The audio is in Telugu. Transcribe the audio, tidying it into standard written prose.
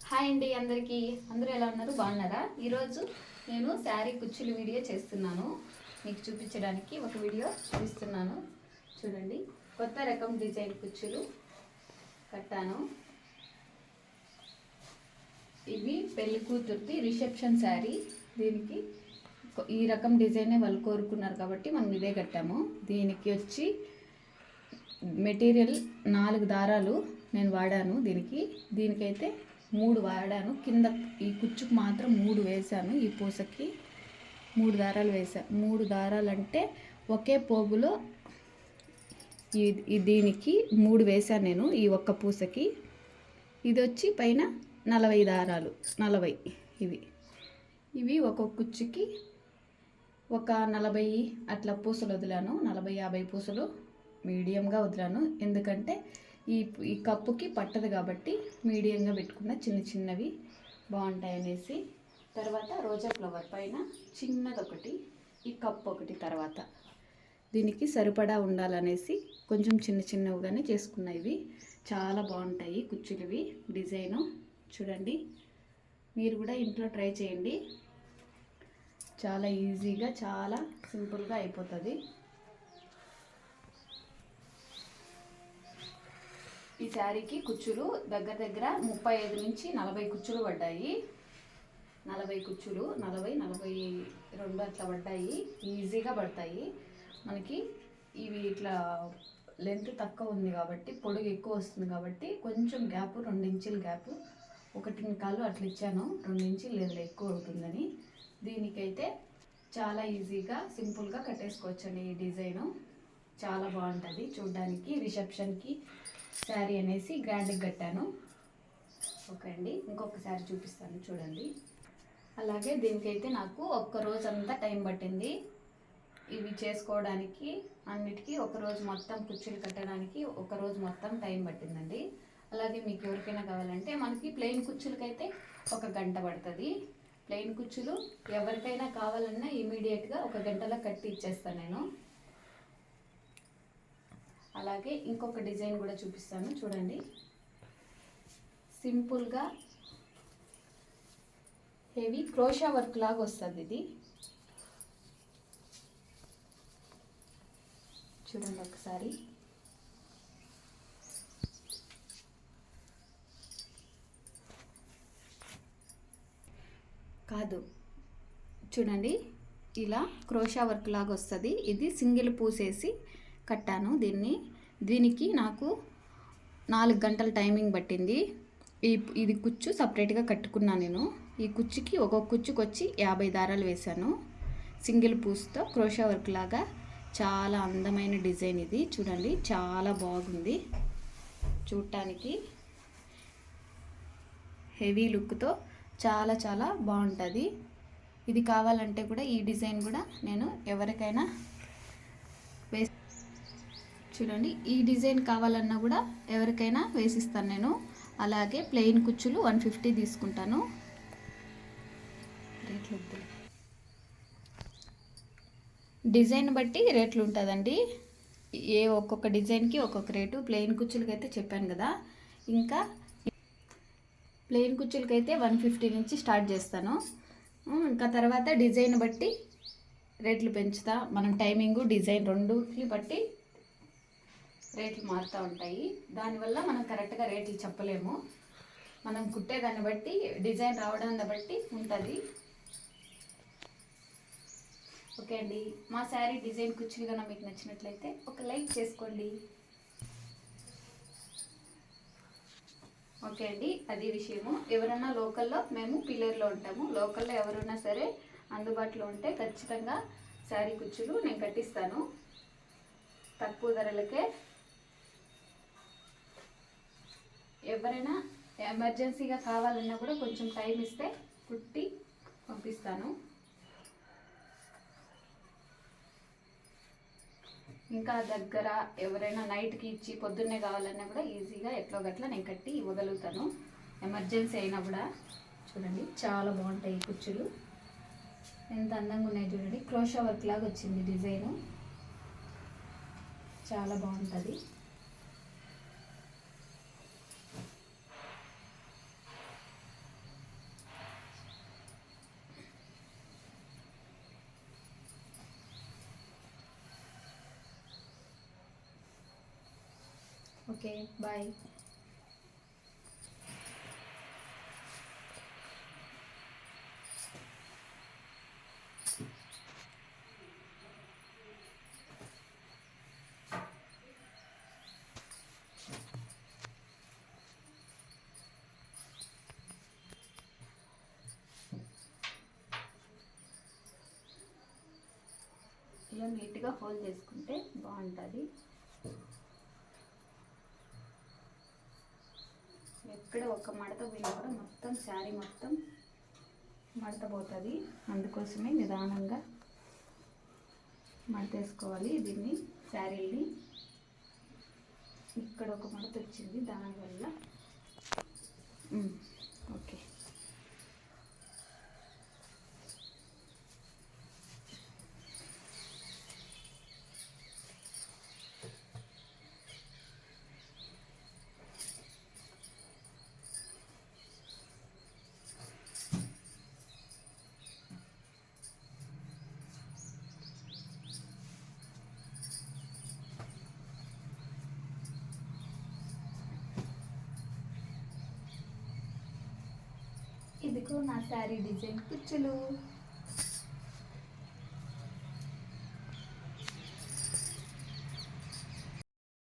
హాయ్ అండి అందరికీ. అందరూ ఎలా ఉన్నారు? బాగున్నారా? ఈరోజు నేను శారీ కుచ్చులు వీడియో చేస్తున్నాను. మీకు చూపించడానికి ఒక వీడియో చూపిస్తున్నాను. చూడండి, కొత్త రకం డిజైన్ కుచ్చులు కట్టాను. ఇవి పెళ్లి కూతుర్ది రిసెప్షన్ శారీ. దీనికి ఈ రకం డిజైనే వాళ్ళు కోరుకున్నారు కాబట్టి మనం ఇదే కట్టాము. దీనికి వచ్చి మెటీరియల్ 4 దారాలు నేను వాడాను. దీనికైతే 3 వాడాను. కింద ఈ కుచ్చుకు మాత్రం 3 వేసాను. ఈ పూసకి 3 దారాలు వేసాను. 3 దారాలు అంటే ఒకే పోగులో దీనికి 3 వేసాను నేను ఈ ఒక్క పూసకి. ఇది వచ్చి పైన 40 దారాలు, 40 ఇవి ఒక్కొక్క కుచ్చుకి ఒక 40 అట్లా పూసలు వదిలాను. 40-50 పూసలు మీడియంగా వదిలాను. ఎందుకంటే ఈ కప్పుకి పట్టదు కాబట్టి మీడియంగా పెట్టుకున్న చిన్నవి బాగుంటాయి అనేసి. తర్వాత రోజా ఫ్లవర్ పైన చిన్నదొకటి, ఈ కప్పు ఒకటి. తర్వాత దీనికి సరిపడా ఉండాలనేసి కొంచెం చిన్నవిగానే చేసుకున్న. ఇవి చాలా బాగుంటాయి కుచ్చులువి. డిజైను చూడండి, మీరు కూడా ఇంట్లో ట్రై చేయండి. చాలా ఈజీగా, చాలా సింపుల్గా అయిపోతుంది. ఈ శారీకి కుచ్చులు దగ్గర 35 నుంచి 40 కుచ్చులు పడ్డాయి. 40 కుచ్చులు, 40-42 అట్లా పడ్డాయి. ఈజీగా పడతాయి మనకి. ఇవి ఇట్లా లెంత్ తక్కువ ఉంది కాబట్టి, పొడుగు ఎక్కువ వస్తుంది కాబట్టి కొంచెం గ్యాప్, 2 ఇంచుల గ్యాప్, 1.25 అట్లా ఇచ్చాను. 2 ఇంచులు లేదు, ఎక్కువ అవుతుందని. దీనికైతే చాలా ఈజీగా సింపుల్గా కట్టేసుకోవచ్చండి. ఈ డిజైను చాలా బాగుంటుంది చూడడానికి. రిసెప్షన్కి శారీ అనేసి గ్రాండ్గా కట్టాను. ఓకే అండి, ఇంకొక శారీ చూపిస్తాను చూడండి. అలాగే దీనికైతే నాకు ఒక్క రోజంతా టైం పట్టింది. ఇవి చేసుకోవడానికి అన్నిటికీ ఒక రోజు మొత్తం, కుచ్చులు కట్టడానికి ఒక రోజు మొత్తం టైం పట్టిందండి. అలాగే మీకు ఎవరికైనా కావాలంటే మనకి ప్లెయిన్ కుచ్చులకైతే 1 గంట పడుతుంది. ప్లెయిన్ కుచ్చులు ఎవరికైనా కావాలన్నా ఇమీడియట్గా 1 గంటలో కట్టి ఇచ్చేస్తాను నేను. అలాగే ఇంకొక డిజైన్ కూడా చూపిస్తాను చూడండి. సింపుల్గా హెవీ క్రోషా వర్క్ లాగా వస్తుంది ఇది. చూడండి ఒకసారి. కాదు, చూడండి, ఇలా క్రోషా వర్క్ లాగా వస్తుంది. ఇది సింగిల్ పూసేసి కట్టాను దీనికి నాకు 4 గంటల టైమింగ్ పట్టింది. ఇది కుచ్చు సపరేట్గా కట్టుకున్నాను నేను. ఈ కుచ్చుకి ఒక్కొక్క కుచ్చుకి వచ్చి 50 దారాలు వేశాను. సింగిల్ పూస్తో క్రోషా వర్క్ లాగా చాలా అందమైన డిజైన్ ఇది. చూడండి, చాలా బాగుంది చూడటానికి. హెవీ లుక్తో చాలా బాగుంటుంది. ఇది కావాలంటే కూడా ఈ డిజైన్ కూడా నేను ఎవరికైనా చూడండి, ఈ డిజైన్ కావాలన్నా కూడా ఎవరికైనా వేసిస్తాను నేను. అలాగే ప్లెయిన్ కుచ్చులు 150 తీసుకుంటాను. డిజైన్ బట్టి రేట్లు ఉంటుందండి. ఒక్కొక్క డిజైన్కి ఒక్కొక్క రేటు. ప్లెయిన్ కుచ్చులకి అయితే చెప్పాను కదా. ఇంకా ప్లెయిన్ కుచ్చులకైతే 150 నుంచి స్టార్ట్ చేస్తాను. ఇంకా తర్వాత డిజైన్ బట్టి రేట్లు పెంచుతా. మనం టైమింగు, డిజైన్ రెండుకి బట్టి రేట్లు మారుతూ ఉంటాయి. దానివల్ల మనం కరెక్ట్గా రేట్లు చెప్పలేము. మనం కుట్టేదాన్ని బట్టి, డిజైన్ రావడాన్ని బట్టి ఉంటుంది. ఓకే అండి, మా శారీ డిజైన్ కుచ్చులు కన్నా మీకు నచ్చినట్లయితే ఒక లైక్ చేసుకోండి. ఓకే అండి, అది విషయము. ఎవరన్నా లోకల్లో, మేము పిల్లర్లో ఉంటాము, లోకల్లో ఎవరైనా సరే అందుబాటులో ఉంటే ఖచ్చితంగా శారీ కుచ్చులు నేను కట్టిస్తాను తక్కువ ధరలకే. ఎవరైనా ఎమర్జెన్సీగా కావాలన్నా కూడా కొంచెం టైం ఇస్తే కుట్టి పంపిస్తాను. ఇంకా దగ్గర ఎవరైనా నైట్కి ఇచ్చి పొద్దున్నే కావాలన్నా కూడా ఈజీగా ఎట్లో గట్లా నేను కట్టి ఇవ్వగలుగుతాను, ఎమర్జెన్సీ అయినా కూడా. చూడండి, చాలా బాగుంటాయి ఈ కుచ్చులు. ఎంత అందంగా ఉన్నాయి చూడండి. క్రోషా వర్క్ లాగా వచ్చింది డిజైను. చాలా బాగుంటుంది. Okay, bye. ఇలా నీట్గా ఫోల్డ్ చేసుకుంటే బాగుంటుంది. ఎక్కడ ఒక మడత పోయినా కూడా మొత్తం శారీ మొత్తం మడత పోతుంది. అందుకోసమే నిదానంగా మడత వేసుకోవాలి దీన్ని, శారీని. ఇక్కడ ఒక మడత వచ్చింది దానివల్ల. ఓకే, ఇదిగో నా శారీ డిజైన్ కుచ్చులు.